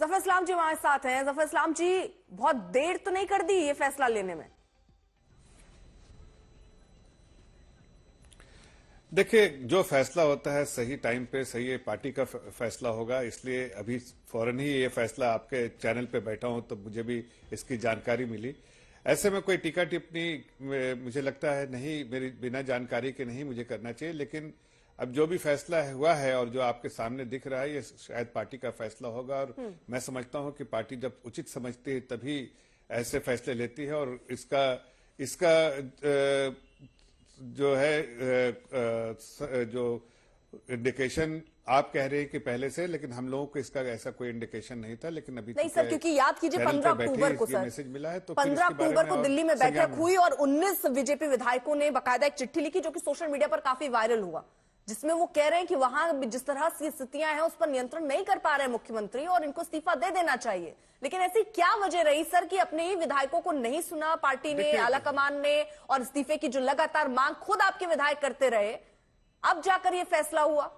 जफर इस्लाम जी हमारे साथ हैं। जफर इस्लाम जी, बहुत देर तो नहीं कर दी ये फैसला लेने में? देखिए, जो फैसला होता है सही टाइम पे सही पार्टी का फैसला होगा, इसलिए अभी फौरन ही ये फैसला आपके चैनल पे बैठा हूं तो मुझे भी इसकी जानकारी मिली। ऐसे में कोई टीका टिप्पणी मुझे लगता है नहीं, मेरी बिना जानकारी के नहीं मुझे करना चाहिए। लेकिन अब जो भी फैसला हुआ है और जो आपके सामने दिख रहा है, ये शायद पार्टी का फैसला होगा। और मैं समझता हूं कि पार्टी जब उचित समझती है तभी ऐसे फैसले लेती है। और इसका इसका जो है जो इंडिकेशन आप कह रहे हैं कि पहले से, लेकिन हम लोगों को इसका ऐसा कोई इंडिकेशन नहीं था। लेकिन अभी नहीं सर, क्योंकि याद कीजिए 15 अक्टूबर को सर मैसेज मिला है, तो 15 अक्टूबर को दिल्ली में बैठक हुई और 19 बीजेपी विधायकों ने बाकायदा एक चिट्ठी लिखी जो कि सोशल मीडिया पर काफी वायरल हुआ, जिसमें वो कह रहे हैं कि वहां जिस तरह की स्थितियां हैं उस पर नियंत्रण नहीं कर पा रहे मुख्यमंत्री और इनको इस्तीफा दे देना चाहिए। लेकिन ऐसी क्या वजह रही सर कि अपने ही विधायकों को नहीं सुना पार्टी ने, आलाकमान ने, और इस्तीफे की जो लगातार मांग खुद आपके विधायक करते रहे, अब जाकर ये फैसला हुआ?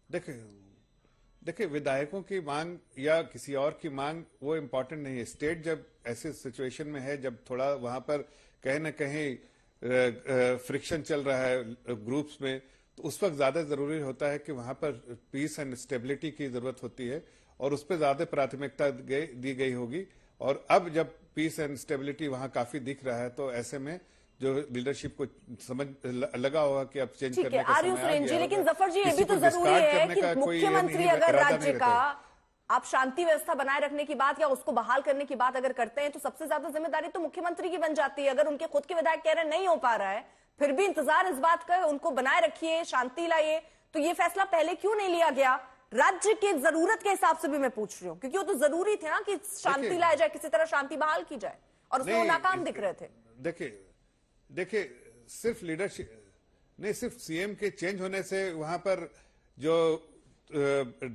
देखिए, विधायकों की मांग या किसी और की मांग वो इम्पोर्टेंट नहीं है। स्टेट जब ऐसे सिचुएशन में है, जब थोड़ा वहां पर कहीं ना कहीं फ्रिक्शन चल रहा है ग्रुप्स में, तो उस वक्त ज्यादा जरूरी होता है कि वहां पर पीस एंड स्टेबिलिटी की जरूरत होती है और उस पर ज्यादा प्राथमिकता दी गई होगी। और अब जब पीस एंड स्टेबिलिटी वहां काफी दिख रहा है, तो ऐसे में जो लीडरशिप को समझ लगा होगा कि अब चेंज करने का समय आ गया। लेकिन जफर जी, ये भी तो जरूरी है कि मुख्यमंत्री अगर राज्य का आप शांति व्यवस्था बनाए रखने की बात या उसको बहाल करने की बात अगर करते हैं तो सबसे ज्यादा जिम्मेदारी तो मुख्यमंत्री की बन जाती है। अगर उनके खुद के विधायक कह रहे हैं नहीं हो पा रहा है, फिर भी इंतजार इस बात का उनको बनाए रखिए, शांति लाइए, तो ये फैसला पहले क्यों नहीं लिया गया? राज्य की जरूरत के हिसाब से भी मैं पूछ रही हूँ, क्योंकि वो तो जरूरी थे ना कि शांति लाया जाए, किसी तरह शांति बहाल की जाए, और उसमें वो नाकाम दिख रहे थे। देखिए, सिर्फ लीडरशिप नहीं, सिर्फ सीएम के चेंज होने से वहां पर जो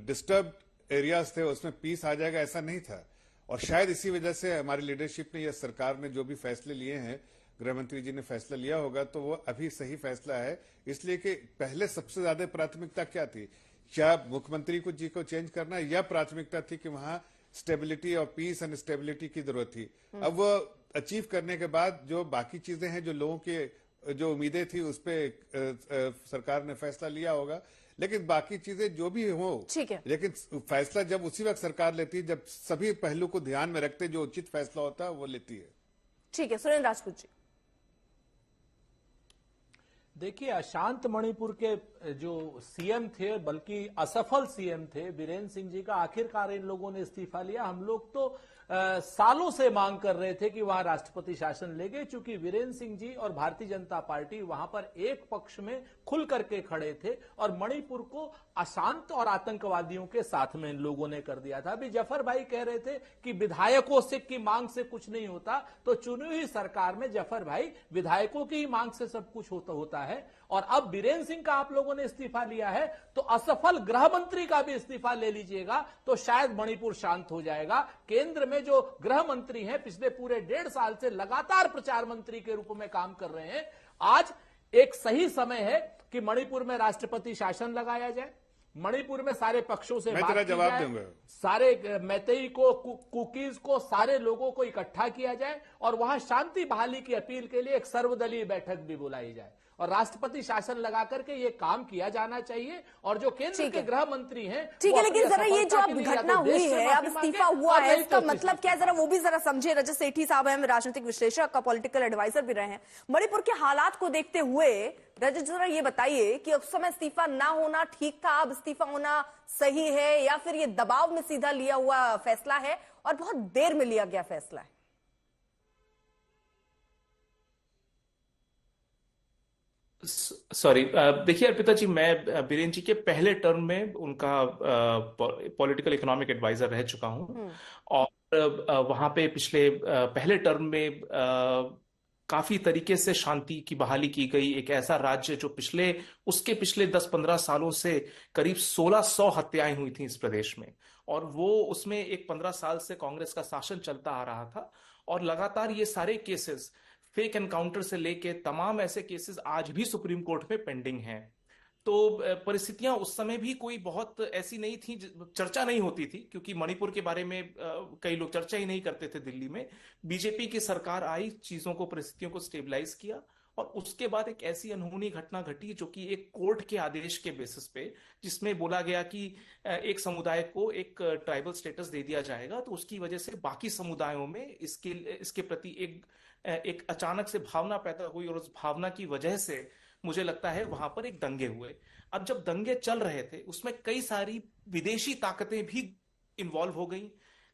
डिस्टर्ब एरियाज थे उसमें पीस आ जाएगा, ऐसा नहीं था। और शायद इसी वजह से हमारी लीडरशिप ने या सरकार ने जो भी फैसले लिए हैं, गृह मंत्री जी ने फैसला लिया होगा, तो वो अभी सही फैसला है। इसलिए कि पहले सबसे ज्यादा प्राथमिकता क्या थी? क्या मुख्यमंत्री को जी को चेंज करना, या प्राथमिकता थी कि वहां स्टेबिलिटी और पीस एंड स्टेबिलिटी की जरूरत थी? अब वो अचीव करने के बाद जो बाकी चीजें हैं, जो लोगों की जो उम्मीदें थी, उस पर सरकार ने फैसला लिया होगा। लेकिन बाकी चीजें जो भी हो, ठीक है, लेकिन फैसला जब उसी वक्त सरकार लेती है जब सभी पहलू को ध्यान में रखते जो उचित फैसला होता है वो लेती है। ठीक है, सुरेंद्र राजपूत जी। देखिए, अशांत मणिपुर के जो सीएम थे, बल्कि असफल सीएम थे बीरेन्द्र सिंह जी का, आखिरकार इन लोगों ने इस्तीफा लिया। हम लोग तो सालों से मांग कर रहे थे कि वहां राष्ट्रपति शासन ले गए, क्योंकि वीरेन्द्र सिंह जी और भारतीय जनता पार्टी वहां पर एक पक्ष में खुल करके खड़े थे और मणिपुर को अशांत और आतंकवादियों के साथ में इन लोगों ने कर दिया था। अभी जफर भाई कह रहे थे कि विधायकों से की मांग से कुछ नहीं होता, तो चुनी हुई सरकार में जफर भाई विधायकों की ही मांग से सब कुछ होता है। और अब बीरेन्द्र सिंह का आप लोगों ने इस्तीफा लिया है, तो असफल गृह मंत्री का भी इस्तीफा ले लीजिएगा तो शायद मणिपुर शांत हो जाएगा। केंद्र में जो गृह मंत्री हैं, पिछले पूरे 1.5 साल से लगातार प्रचार मंत्री के रूप में काम कर रहे हैं। आज एक सही समय है कि मणिपुर में राष्ट्रपति शासन लगाया जाए, मणिपुर में सारे पक्षों से बात की जाए, सारे मैतेई को, कुकीज को, सारे लोगों को इकट्ठा किया जाए और वहां शांति बहाली की अपील के लिए एक सर्वदलीय बैठक भी बुलाई जाए और राष्ट्रपति शासन लगा करके ये काम किया जाना चाहिए। और जो केंद्र के गृह मंत्री हैं, ठीक है, लेकिन जरा ये जो अब घटना हुई है, अब इस्तीफा हुआ है, इसका मतलब क्या है, जरा वो भी जरा समझे। रजत सेठी साहब हैं, राजनीतिक विश्लेषक का, पॉलिटिकल एडवाइजर भी रहे हैं। मणिपुर के हालात को देखते हुए रजत जरा ये बताइए कि उस समय इस्तीफा ना होना ठीक था, अब इस्तीफा होना सही है, या फिर ये दबाव में सीधा लिया हुआ फैसला है और बहुत देर में लिया गया फैसला है? सॉरी, देखिए अर्पिता जी, मैं बीरेन्द्र जी के पहले टर्म में उनका पॉलिटिकल इकोनॉमिक एडवाइजर रह चुका हूं और वहां पे पिछले पहले टर्म में काफी तरीके से शांति की बहाली की गई। एक ऐसा राज्य जो उसके पिछले 10-15 सालों से करीब 1600 हत्याएं हुई थी इस प्रदेश में, और वो उसमें एक 15 साल से कांग्रेस का शासन चलता आ रहा था और लगातार ये सारे केसेस, फेक एनकाउंटर से लेके तमाम ऐसे केसेस आज भी सुप्रीम कोर्ट में पेंडिंग हैं। तो परिस्थितियां उस समय भी कोई बहुत ऐसी नहीं थी, चर्चा नहीं होती थी, क्योंकि मणिपुर के बारे में कई लोग चर्चा ही नहीं करते थे दिल्ली में। बीजेपी की सरकार आई, चीजों को, परिस्थितियों को स्टेबलाइज किया, और उसके बाद एक ऐसी अनहोनी घटना घटी जो कि एक कोर्ट के आदेश के बेसिस पे, जिसमें बोला गया कि एक समुदाय को एक ट्राइबल स्टेटस दे दिया जाएगा, तो उसकी वजह से बाकी समुदायों में इसके प्रति एक अचानक से भावना पैदा हुई, और उस भावना की वजह से मुझे लगता है वहां पर एक दंगे हुए। अब जब दंगे चल रहे थे, उसमें कई सारी विदेशी ताकतें भी इन्वॉल्व हो गई,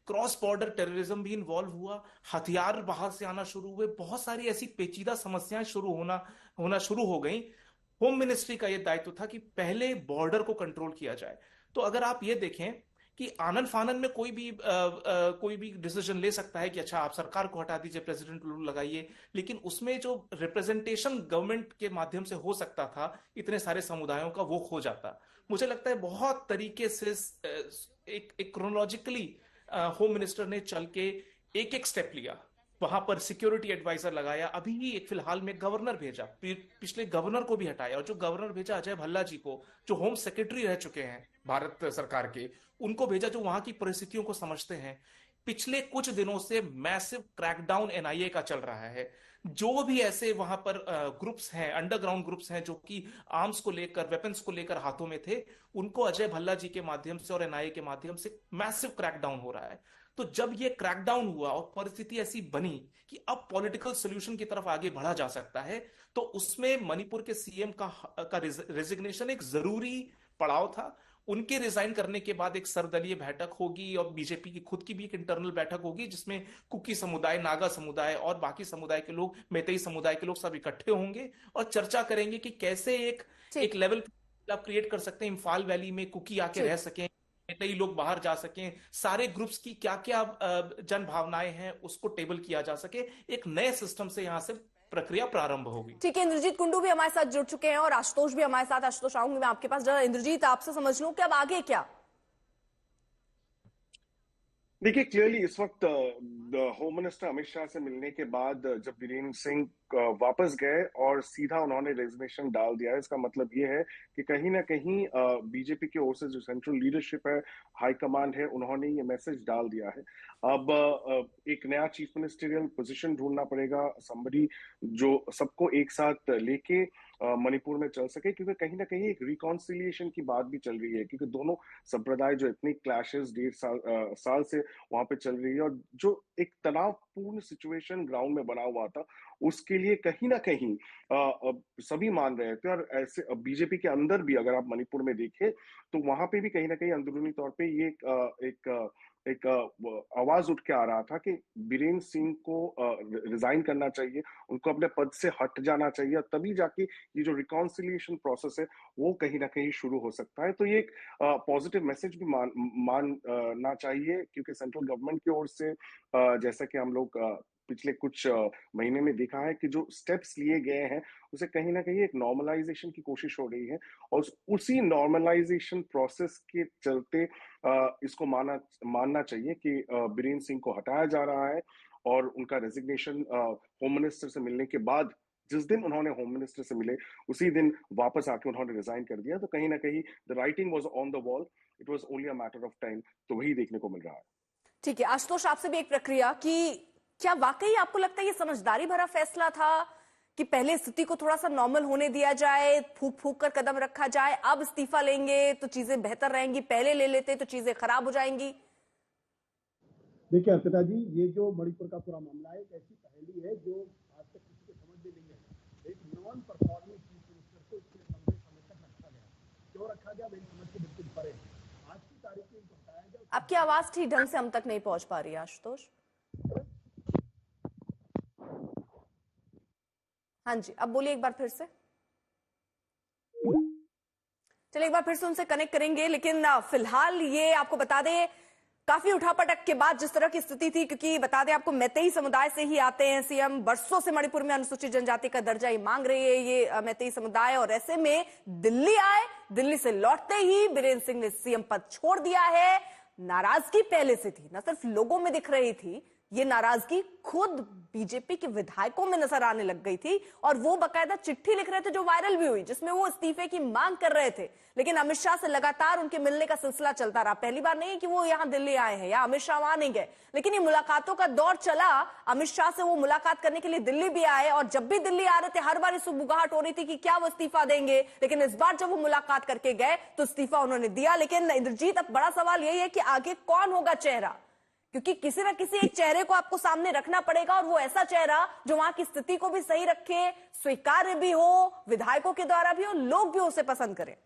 क्रॉस बॉर्डर टेररिज्म भी इन्वॉल्व हुआ, हथियार बाहर से आना शुरू हुए, बहुत सारी ऐसी पेचीदा समस्याएं होना शुरू हो गई। होम मिनिस्ट्री का यह दायित्व था कि पहले बॉर्डर को कंट्रोल किया जाए। तो अगर आप ये देखें कि आनन फानन में कोई भी डिसीजन ले सकता है कि अच्छा आप सरकार को हटा दीजिए, प्रेसिडेंट रूल लगाइए, लेकिन उसमें जो रिप्रेजेंटेशन गवर्नमेंट के माध्यम से हो सकता था इतने सारे समुदायों का, वो खो जाता। मुझे लगता है बहुत तरीके से एक क्रोनोलॉजिकली होम मिनिस्टर ने चल के एक एक स्टेप लिया, वहां पर सिक्योरिटी एडवाइजर लगाया, अभी ही एक फिलहाल में गवर्नर भेजा, पिछले गवर्नर को भी हटाया, और जो गवर्नर भेजा अजय भल्ला जी को, जो होम सेक्रेटरी रह चुके हैं भारत सरकार के, उनको भेजा जो वहां की परिस्थितियों को समझते हैं। पिछले कुछ दिनों से मैसिव क्रैकडाउन एनआईए का चल रहा है। जो भी ऐसे वहां पर ग्रुप्स हैं, अंडरग्राउंड ग्रुप्स हैं, जो कि आर्म्स को लेकर, वेपन्स को लेकर हाथों में थे, उनको अजय भल्ला जी के माध्यम से और एनआईए के माध्यम से मैसिव क्रैकडाउन हो रहा है। तो जब ये क्रैकडाउन हुआ और परिस्थिति ऐसी बनी कि अब पॉलिटिकल सोल्यूशन की तरफ आगे बढ़ा जा सकता है, तो उसमें मणिपुर के सीएम का रेजिग्नेशन एक जरूरी पड़ाव था। उनके रिजाइन करने के बाद एक सर्वदलीय बैठक होगी, और बीजेपी की खुद की भी एक इंटरनल बैठक होगी, जिसमें कुकी समुदाय, नागा समुदाय और बाकी समुदाय के लोग, मैतेई समुदाय के लोग सब इकट्ठे होंगे और चर्चा करेंगे कि कैसे एक लेवल आप क्रिएट कर सकते हैं, इम्फाल वैली में कुकी आके रह सकें, कई लोग बाहर जा सकें, सारे ग्रुप्स की क्या क्या जन भावनाएं हैं उसको टेबल किया जा सके, एक नए सिस्टम से यहां से प्रक्रिया प्रारंभ होगी। ठीक है, इंद्रजीत कुंडू भी हमारे साथ जुड़ चुके हैं और आशुतोष भी हमारे साथ। आशुतोष, आऊंगी मैं आपके पास। जरा इंद्रजीत आपसे समझ लूं कि अब आगे क्या। देखिए, क्लियरली इस वक्त होम मिनिस्टर अमित शाह से मिलने के बाद जब वीरेंद्र सिंह वापस गए और सीधा उन्होंने रेजिग्नेशन डाल दिया है, इसका मतलब ये है कि कहीं ना कहीं बीजेपी की ओर से जो सेंट्रल लीडरशिप है, हाई कमांड है, उन्होंने ये मैसेज डाल दिया है। अब एक नया चीफ मिनिस्टरियल पोजीशन ढूंढना पड़ेगा, somebody जो सबको एक साथ लेके मणिपुर में चल सके, क्योंकि कहीं ना कहीं एक रिकॉन्सिलिएशन की बात भी चल रही है, क्योंकि दोनों संप्रदाय जो इतनी क्लैशेस 1.5 साल से वहां पे चल रही है, और जो एक तनावपूर्ण सिचुएशन ग्राउंड में बना हुआ था, उसके लिए कहीं ना कहीं सभी मान रहे थे। और ऐसे बीजेपी के अंदर भी अगर आप मणिपुर में देखें तो वहां पे भी कहीं ना कहीं अंदरूनी तौर पे ये एक आवाज उठ के आ रहा था कि बीरेंद्र सिंह को रिजाइन करना चाहिए, उनको अपने पद से हट जाना चाहिए, तभी जाके ये जो रिकॉन्सिलिएशन प्रोसेस है वो कहीं ना कहीं शुरू हो सकता है। तो ये एक पॉजिटिव मैसेज भी मानना चाहिए, क्योंकि सेंट्रल गवर्नमेंट की ओर से जैसा कि हम लोग पिछले कुछ महीने में देखा है कि जो स्टेप्स लिए गए हैं उसे कहीं ना कहीं एक नॉर्मलाइजेशन की कोशिश हो रही है, और उसी नॉर्मलाइजेशन प्रोसेस के चलते इसको मानना चाहिए कि बीरेंद्र सिंह को हटाया जा रहा है, और उनका रेजिग्नेशन होम मिनिस्टर से मिलने के बाद, जिस दिन उन्होंने होम मिनिस्टर से मिले उसी दिन वापस आके उन्होंने रिजाइन कर दिया। तो कहीं ना कहीं the writing was on the wall, it was only a matter of time. तो वही देखने को मिल रहा है। ठीक है, आशुतोष आपसे भी एक प्रक्रिया कि क्या वाकई आपको लगता है ये समझदारी भरा फैसला था कि पहले स्थिति को थोड़ा सा नॉर्मल होने दिया जाए, फूक फूक कर कदम रखा जाए, अब इस्तीफा लेंगे तो चीजें बेहतर रहेंगी, पहले ले लेते तो चीजें खराब हो जाएंगी? देखिए अर्पिता जी, ये जो मणिपुर का पूरा मामला है, एक ऐसी पहेली है जो आज तक किसी को समझ में नहीं है। एक नॉन परफॉर्मिंग चीफ मिनिस्टर को इतने लंबे समय तक रखा गया, क्यों रखा गया मेरी समझ के बिल्कुल परे। आज की तारीख में इनको हटाया गया। आपकी आवाज ठीक ढंग से हम तक नहीं पहुंच पा रही है आशुतोष। हाँ जी, अब बोलिए एक बार फिर से। चलिए एक बार फिर से उनसे कनेक्ट करेंगे, लेकिन फिलहाल ये आपको बता दें, काफी उठापटक के बाद जिस तरह की स्थिति थी, क्योंकि बता दें आपको मैतेई समुदाय से ही आते हैं सीएम, बरसों से मणिपुर में अनुसूचित जनजाति का दर्जा ही मांग रही है ये मैतेई समुदाय, और ऐसे में दिल्ली आए, दिल्ली से लौटते ही बीरेंद्र सिंह ने सीएम पद छोड़ दिया है। नाराजगी पहले से थी, न सिर्फ लोगों में दिख रही थी, ये नाराजगी खुद बीजेपी के विधायकों में नजर आने लग गई थी और वो बकायदा चिट्ठी लिख रहे थे जो वायरल भी हुई, जिसमें वो इस्तीफे की मांग कर रहे थे। लेकिन अमित शाह से लगातार उनके मिलने का सिलसिला चलता रहा। पहली बार नहीं कि वो यहां दिल्ली आए हैं या अमित शाह वहां नहीं गए, लेकिन ये मुलाकातों का दौर चला। अमित शाह से वो मुलाकात करने के लिए दिल्ली भी आए और जब भी दिल्ली आ रहे थे हर बार सुगबुगाहट हो रही थी कि क्या वो इस्तीफा देंगे। लेकिन इस बार जब वो मुलाकात करके गए तो इस्तीफा उन्होंने दिया। लेकिन इंद्रजीत, अब बड़ा सवाल यही है कि आगे कौन होगा चेहरा, क्योंकि किसी ना किसी एक चेहरे को आपको सामने रखना पड़ेगा और वो ऐसा चेहरा जो वहां की स्थिति को भी सही रखे, स्वीकार्य भी हो, विधायकों के द्वारा भी हो, लोग भी उसे पसंद करें।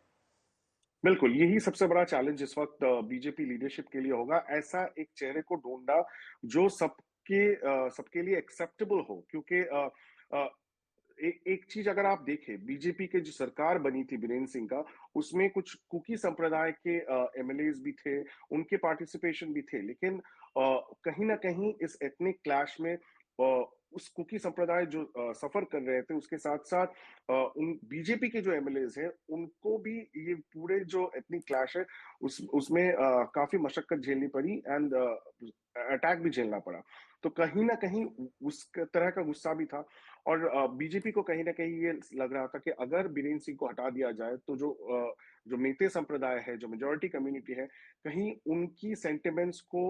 बिल्कुल, यही सबसे बड़ा चैलेंज इस वक्त बीजेपी लीडरशिप के लिए होगा, ऐसा एक चेहरे को ढूंढना जो सबके लिए एक्सेप्टेबल हो। क्योंकि एक चीज अगर आप देखें, बीजेपी के जो सरकार बनी थी बीरेन्द्र सिंह का, उसमें कुछ कुकी संप्रदाय के एमएलएज भी थे, उनके पार्टिसिपेशन भी थे। लेकिन कहीं ना कहीं इस एथनिक क्लैश में उस कुकी संप्रदाय जो सफर कर रहे थे, उसके साथ साथ उन बीजेपी के जो एमएलएज हैं उनको भी ये पूरे जो एथनिक क्लैश है उसमें काफी मशक्कत झेलनी पड़ी एंड अटैक भी झेलना पड़ा। तो कहीं ना कहीं उस तरह का गुस्सा भी था और बीजेपी को कहीं ना कहीं ये लग रहा था कि अगर बीरेन्द्र सिंह को हटा दिया जाए तो जो मेते संप्रदाय है, जो मेजोरिटी कम्युनिटी है, कहीं उनकी सेंटिमेंट्स को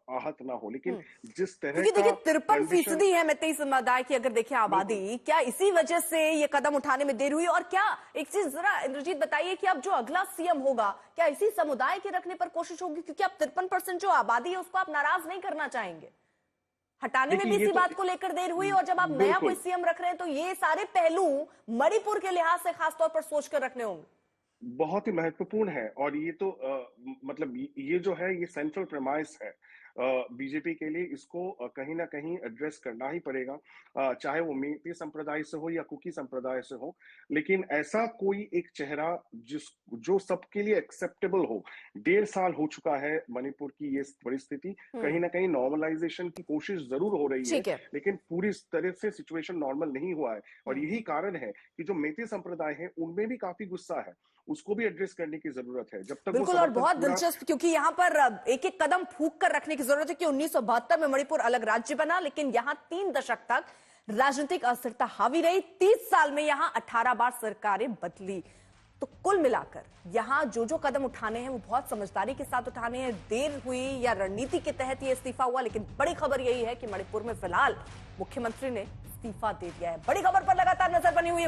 आहत ना हो। लेकिन जिस तरह क्योंकि देखिए 53% है मेते समुदाय की अगर देखें आबादी, क्या इसी वजह से ये कदम उठाने में देर हुई? और क्या एक चीज जरा इंद्रजीत बताइए कि अब जो अगला सीएम होगा क्या इसी समुदाय के रखने पर कोशिश होगी? क्योंकि अब 53% जो आबादी है उसको आप नाराज नहीं करना चाहेंगे, हटाने में भी इसी बात को लेकर देर हुई। और जब आप नया कोई सीएम रख रहे हैं तो ये सारे पहलू मणिपुर के लिहाज से खासतौर पर सोचकर रखने होंगे। बहुत ही महत्वपूर्ण है और ये तो मतलब ये जो है ये सेंट्रल प्रेमाइस है बीजेपी के लिए। इसको कहीं ना कहीं एड्रेस करना ही पड़ेगा, चाहे वो मेते संप्रदाय से हो या कुकी संप्रदाय से हो। लेकिन ऐसा कोई एक चेहरा जो सबके लिए एक्सेप्टेबल हो। 1.5 साल हो चुका है मणिपुर की ये परिस्थिति, कहीं ना कहीं नॉर्मलाइजेशन की कोशिश जरूर हो रही है, लेकिन पूरी तरह से सिचुएशन नॉर्मल नहीं हुआ है। और यही कारण है कि जो मेते संप्रदाय है उनमें भी काफी गुस्सा है, उसको भी एड्रेस करने की जरूरत है। जब तक बिल्कुल, और बहुत दिलचस्प, क्योंकि यहाँ पर एक एक कदम फूंक कर रखने की जरूरत है कि 1972 में मणिपुर अलग राज्य बना, लेकिन यहाँ 3 दशक तक राजनीतिक अस्थिरता हावी रही। 30 साल में यहाँ 18 बार सरकारें बदली। तो कुल मिलाकर यहाँ जो कदम उठाने हैं वो बहुत समझदारी के साथ उठाने हैं। देर हुई या रणनीति के तहत ये इस्तीफा हुआ, लेकिन बड़ी खबर यही है कि मणिपुर में फिलहाल मुख्यमंत्री ने इस्तीफा दे दिया है। बड़ी खबर पर लगातार नजर बनी हुई है।